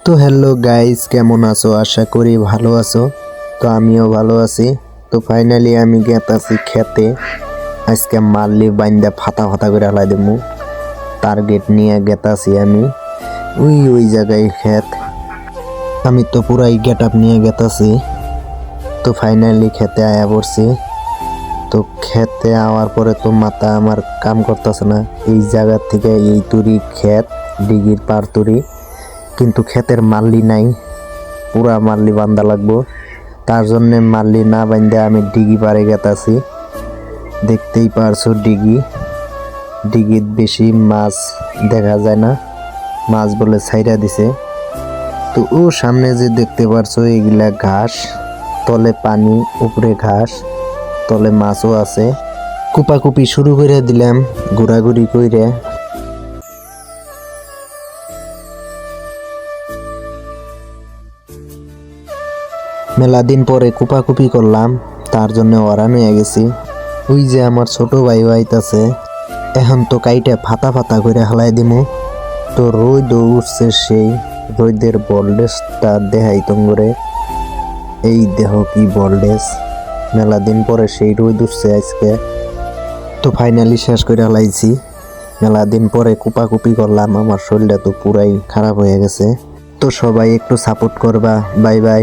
তো hello guys, কেমন আছো? আশা করি ভালো আছো। তো আমিও ভালো আছি। তো ফাইনালি আমি গেতাছি খেতে। আজকে মারলি বাইন্দা ফাতা ফাতা করে হালাই দেবো। টার্গেট নিয়ে গেতাছি আমি। ওই জায়গায় ক্ষেত। আমি তো পুরাই গেট আপ নিয়ে গেতাছি। তো ফাইনালি খেতে আয়া পড়ছি। তো খেতে আওয়ার পরে তো মাথা আমার কাম করতেছে না। এই জায়গা থেকে এই তুরি ক্ষেত, ডিগির পার তুরি, কিন্তু ক্ষেতের মাল্লি নাই। পুরা মাল্লি বান্ধা লাগবো। তার জন্যে মাল্লি না বান্ধে আমি ডিগি পারে গেতাছি। দেখতেই পারছো ডিগিত বেশি মাছ দেখা যায় না, মাছ বলে ছাইরা দিছে। তো ও সামনে যে দেখতে পারছো এগুলা ঘাস, তলে পানি, উপরে ঘাস, তলে মাছও আছে। কুপাকুপি শুরু করে দিলাম ঘোরাঘুরি কইরে। মেলা দিন পরে কুপাকুপি করলাম, তার জন্য অরান হয়ে গেছি। ওই যে আমার ছোট ভাই আইতাছে, এখন তো কাইটা ফাতা ফাতা করে হালাই দিমু। তো রোদ উঠছে, সেই রোদের ভোল্টেজটা দেখাই তোমরে। এই দেহ কি ভোল্টেজ, মেলা দিন পরে সেই রোদ উঠছে আজকে। তো ফাইনালি শেষ করে হালাইছি। মেলা দিন পরে কুপাকুপি করলাম, আমার শরীরটা তো পুরাই খারাপ হয়ে গেছে। তো সবাই একটু সাপোর্ট করবা। Bye bye.